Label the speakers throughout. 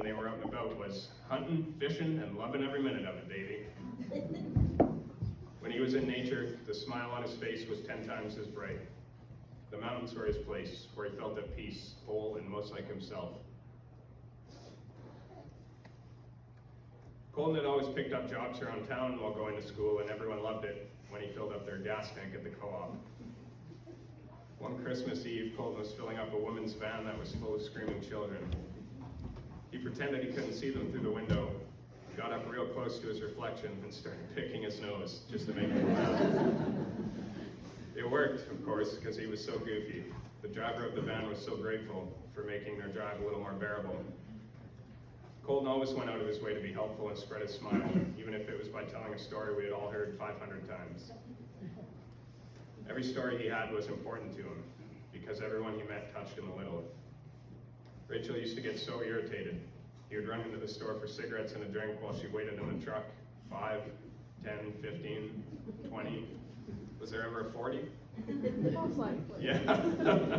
Speaker 1: they were out and about was hunting, fishing, and loving every minute of it, baby. When he was in nature, the smile on his face was 10 times as bright. The mountains were his place, where he felt at peace, whole, and most like himself. Colton had always picked up jobs around town while going to school, and everyone loved it when he filled up their gas tank at the co-op. One Christmas Eve, Colton was filling up a woman's van that was full of screaming children. He pretended he couldn't see them through the window, got up real close to his reflection, and started picking his nose just to make him laugh. It worked, of course, because he was so goofy. The driver of the van was so grateful for making their drive a little more bearable. Colton always went out of his way to be helpful and spread a smile, even if it was by telling a story we had all heard 500 times. Every story he had was important to him, because everyone he met touched him a little. Rachel used to get so irritated. He would run into the store for cigarettes and a drink while she waited in the truck. 5, 10, 15, 20. Was there ever a 40?
Speaker 2: Most likely.
Speaker 1: Yeah.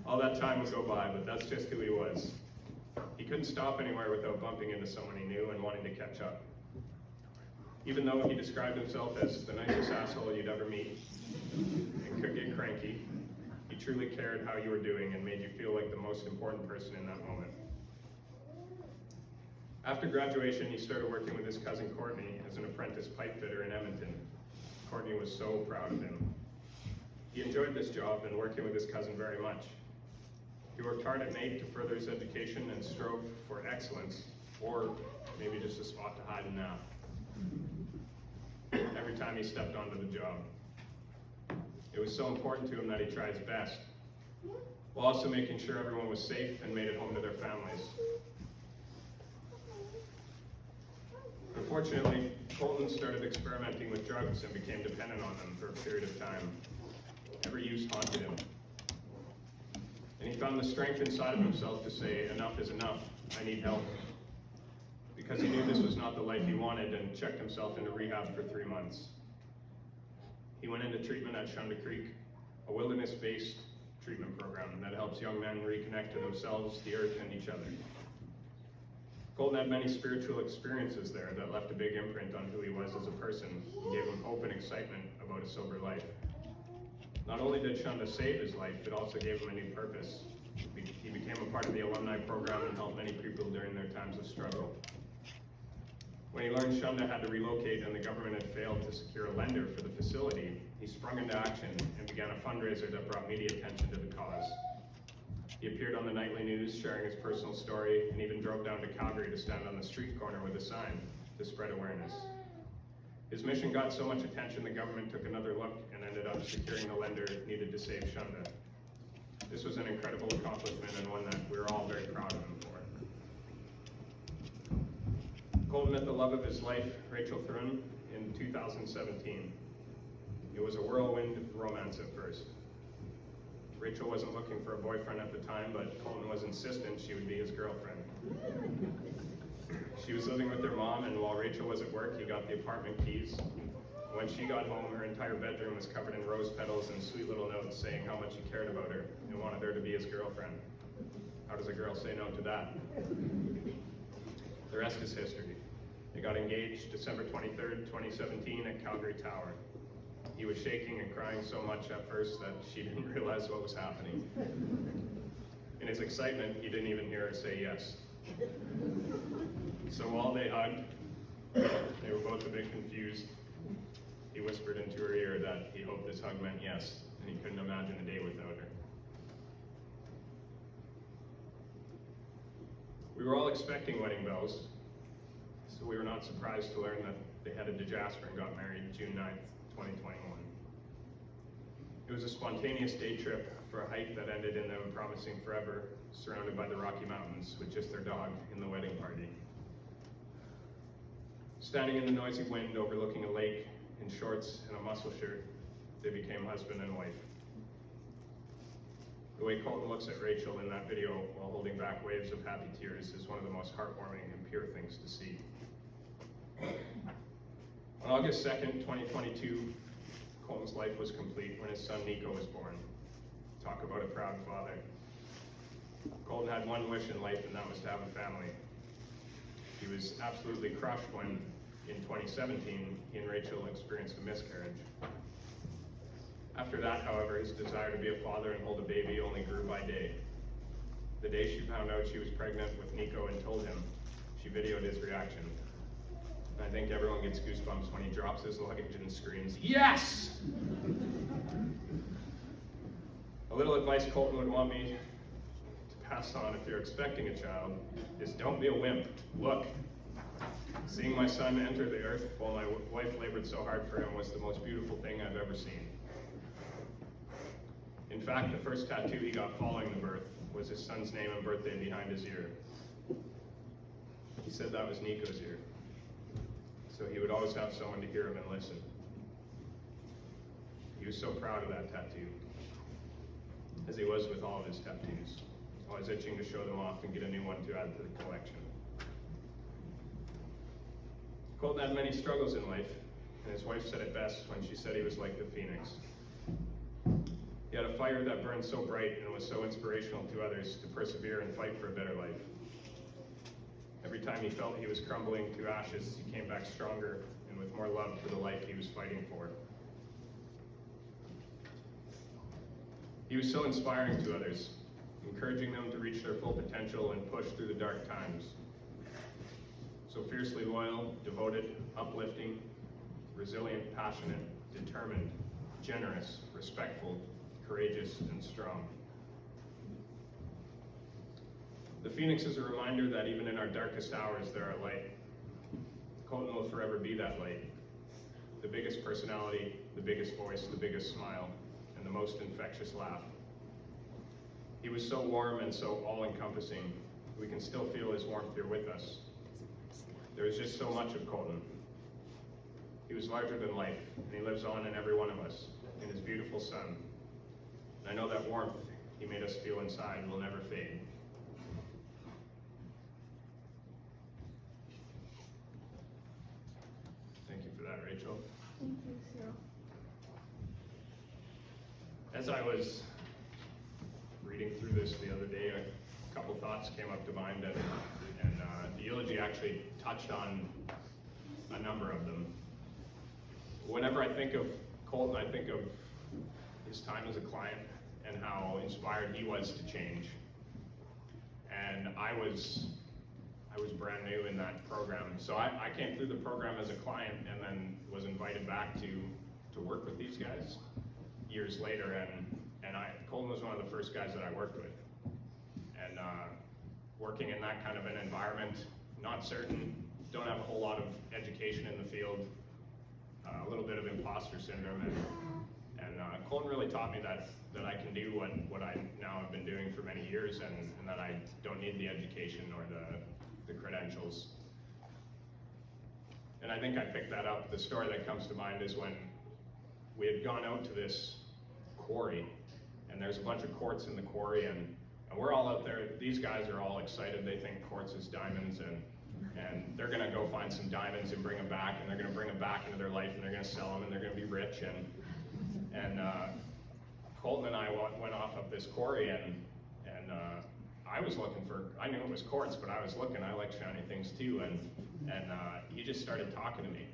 Speaker 1: All that time would go by, but that's just who he was. He couldn't stop anywhere without bumping into someone he knew and wanting to catch up. Even though he described himself as the nicest asshole you'd ever meet and could get cranky, he truly cared how you were doing and made you feel like the most important person in that moment. After graduation, he started working with his cousin Courtney as an apprentice pipe fitter in Edmonton. Courtney was so proud of him. He enjoyed this job and working with his cousin very much. He worked hard at night to further his education and strove for excellence, or maybe just a spot to hide and nap. Every time he stepped onto the job. It was so important to him that he tried his best, while also making sure everyone was safe and made it home to their families. Unfortunately, Colton started experimenting with drugs and became dependent on them for a period of time. Every use haunted him. And he found the strength inside of himself to say, enough is enough, I need help. Because he knew this was not the life he wanted and checked himself into rehab for 3 months. He went into treatment at Shunda Creek, a wilderness-based treatment program that helps young men reconnect to themselves, the earth, and each other. Colton had many spiritual experiences there that left a big imprint on who he was as a person and gave him hope and excitement about a sober life. Not only did Shunda save his life, it also gave him a new purpose. He became a part of the alumni program and helped many people during their times of struggle. When he learned Shunda had to relocate and the government had failed to secure a lender for the facility, he sprung into action and began a fundraiser that brought media attention to the cause. He appeared on the nightly news, sharing his personal story, and even drove down to Calgary to stand on the street corner with a sign to spread awareness. His mission got so much attention, the government took another look and ended up securing the lender needed to save Shunda. This was an incredible accomplishment and one that we're all very proud of him for. Colton met the love of his life, Rachel Thrun, in 2017. It was a whirlwind romance at first. Rachel wasn't looking for a boyfriend at the time, but Colton was insistent she would be his girlfriend. She was living with her mom, and while Rachel was at work, he got the apartment keys. When she got home, her entire bedroom was covered in rose petals and sweet little notes saying how much he cared about her and wanted her to be his girlfriend. How does a girl say no to that? The rest is history. They got engaged December 23rd, 2017 at Calgary Tower. He was shaking and crying so much at first that she didn't realize what was happening. In his excitement, he didn't even hear her say yes. So while they hugged, they were both a bit confused. He whispered into her ear that he hoped this hug meant yes, and he couldn't imagine a day without her. We were all expecting wedding bells, so we were not surprised to learn that they headed to Jasper and got married June 9th, 2021. It was a spontaneous day trip for a hike that ended in them promising forever, surrounded by the Rocky Mountains with just their dog in the wedding party. Standing in the noisy wind overlooking a lake in shorts and a muscle shirt, they became husband and wife. The way Colton looks at Rachel in that video while holding back waves of happy tears is one of the most heartwarming and pure things to see. On August 2nd, 2022, Colton's life was complete when his son Nico was born. Talk about a proud father. Colton had one wish in life, and that was to have a family. He was absolutely crushed when, in 2017, he and Rachel experienced a miscarriage. After that, however, his desire to be a father and hold a baby only grew by day. The day she found out she was pregnant with Nico and told him, she videoed his reaction. And I think everyone gets goosebumps when he drops his luggage and screams, "Yes!" A little advice Colton would want me to pass on if you're expecting a child is don't be a wimp. Look. Seeing my son enter the earth while my wife labored so hard for him was the most beautiful thing I've ever seen. In fact, the first tattoo he got following the birth was his son's name and birthday behind his ear. He said that was Nico's ear, so he would always have someone to hear him and listen. He was so proud of that tattoo, as he was with all of his tattoos, always itching to show them off and get a new one to add to the collection. Colton had many struggles in life, and his wife said it best when she said he was like the phoenix. He had a fire that burned so bright and was so inspirational to others to persevere and fight for a better life. Every time he felt he was crumbling to ashes, he came back stronger and with more love for the life he was fighting for. He was so inspiring to others, encouraging them to reach their full potential and push through the dark times. So fiercely loyal, devoted, uplifting, resilient, passionate, determined, generous, respectful, courageous, and strong. The Phoenix is a reminder that even in our darkest hours, there are light. Colton will forever be that light. The biggest personality, the biggest voice, the biggest smile, and the most infectious laugh. He was so warm and so all-encompassing, we can still feel his warmth here with us. There is just so much of Colton. He was larger than life, and he lives on in every one of us, in his beautiful son. And I know that warmth he made us feel inside will never fade. Thank you for that, Rachel.
Speaker 2: Thank you, Cyril.
Speaker 1: As I was reading through this the other day, a couple thoughts came up to mind, and the eulogy actually touched on a number of them. Whenever I think of Colton, I think of his time as a client and how inspired he was to change. And I was brand new in that program. So I came through the program as a client and then was invited back to work with these guys years later. And Colton was one of the first guys that I worked with. And working in that kind of an environment, not certain, don't have a whole lot of education in the field, a little bit of imposter syndrome, and Colton really taught me that I can do what I now have been doing for many years, and that I don't need the education or the credentials. And I think I picked that up. The story that comes to mind is when we had gone out to this quarry, and there's a bunch of quartz in the quarry, and we're all out there. These guys are all excited. They think quartz is diamonds, and they're gonna go find some diamonds and bring them back, and they're gonna bring them back into their life, and they're gonna sell them, and they're gonna be rich. And Colton and I went off up this quarry, and I was looking for, I knew it was quartz, but I was looking, I like shiny things too, and he just started talking to me.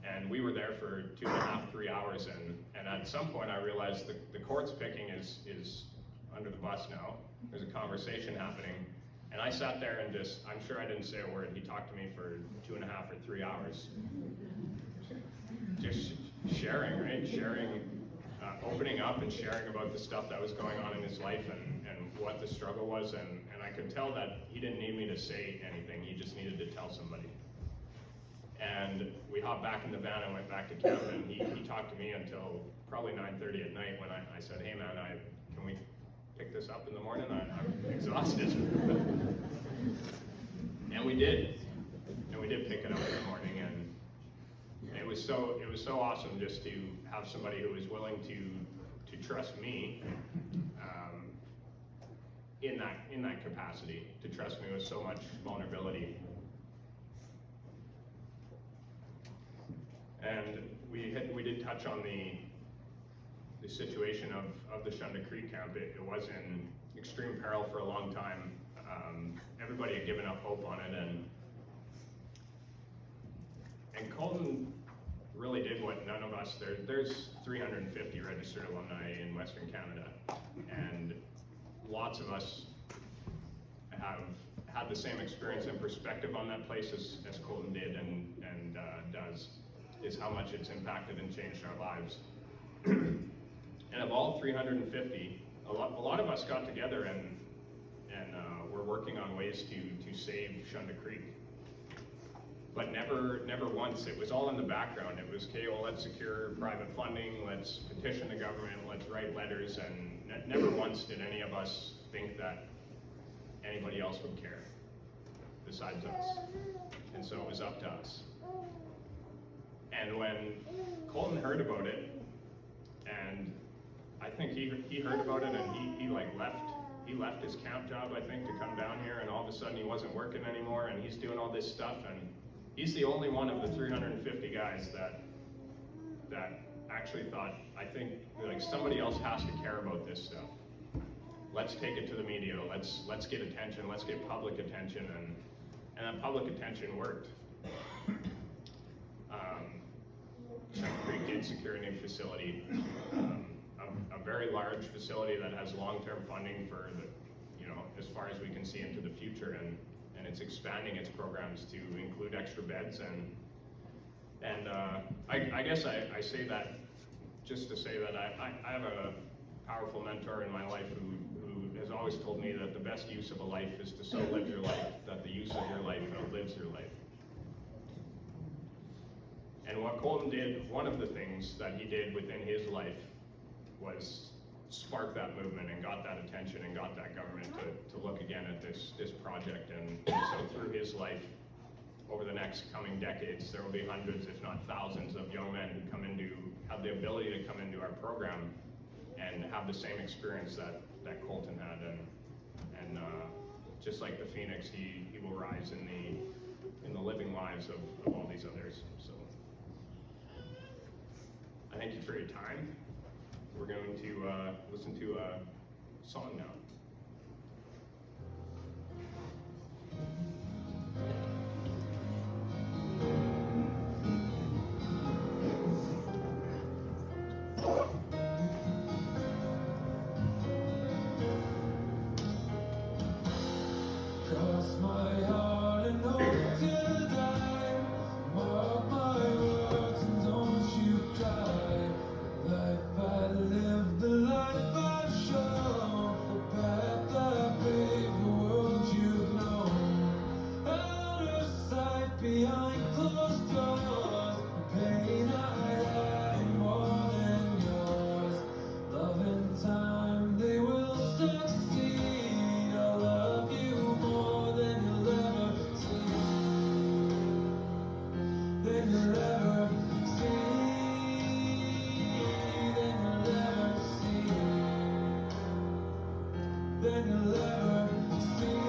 Speaker 1: And we were there for 2.5, 3 hours, and at some point I realized the quartz picking is under the bus now. There's a conversation happening. And I sat there and I'm sure I didn't say a word. He talked to me for 2.5 or 3 hours. Just sharing, right? Sharing, opening up and sharing about the stuff that was going on in his life and what the struggle was. And I could tell that he didn't need me to say anything. He just needed to tell somebody. And we hopped back in the van and went back to camp, and he talked to me until probably 9:30 at night when I said, hey man, can we pick this up in the morning? I'm exhausted. And we did. And we did pick it up in the morning, and it was so awesome just to have somebody who was willing to trust me in that capacity, to trust me with so much vulnerability. And we did touch on the situation of the Shunda Creek camp. It was extreme peril for a long time. Everybody had given up hope on it, and Colton really did what none of us, there's 350 registered alumni in Western Canada, and lots of us have had the same experience and perspective on that place as Colton did and does, is how much it's impacted and changed our lives. And of all 350, a lot of us got together and we're working on ways to save Shunda Creek. But never once, it was all in the background. It was, okay, well, let's secure private funding, let's petition the government, let's write letters, and never once did any of us think that anybody else would care besides us. And so it was up to us. And when Colton heard about it, and I think he heard about it, and he left his camp job, I think, to come down here, and all of a sudden he wasn't working anymore, and he's doing all this stuff, and he's the only one of the 350 guys that actually thought, I think, like, somebody else has to care about this stuff. Let's take it to the media, let's get attention, let's get public attention, and that public attention worked. Shunda Creek did secure a new facility, a very large facility that has long-term funding for as far as we can see into the future, and it's expanding its programs to include extra beds, and I guess I say that just to say that I have a powerful mentor in my life who has always told me that the best use of a life is to so live your life that the use of your life outlives your life. And what Colton did, one of the things that he did within his life was spark that movement and got that attention and got that government to look again at this project. And so through his life, over the next coming decades, there will be hundreds, if not thousands, of young men who have the ability to come into our program and have the same experience that Colton had. And just like the Phoenix, he will rise in the living lives of all these others. So I thank you for your time. We're going to listen to a song now.
Speaker 2: Cross my heart and hope to die. Mark my words and don't you cry. Life I live, the life I've shown, the path I paved, the world you've known. Out of sight, behind closed doors, the pain I had more than yours. Love and time, they will succeed. I'll love you more than you'll ever see. Than you'll ever see. Then you'll ever see.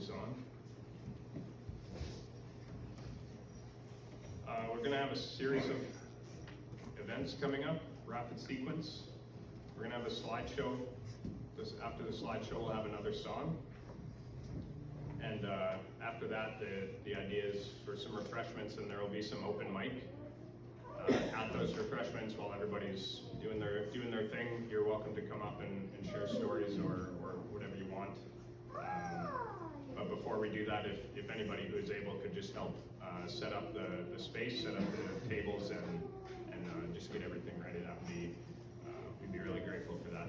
Speaker 1: this on. We're going to have a series of events coming up, rapid sequence. We're going to have a slideshow. After the slideshow, we'll have another song. And after that, the idea is for some refreshments, and there will be some open mic. At those refreshments, while everybody's doing their thing, you're welcome to come up and share stories or whatever you want. But before we do that, if anybody who is able could just help set up the space, set up the tables, and just get everything ready, we'd be really grateful for that.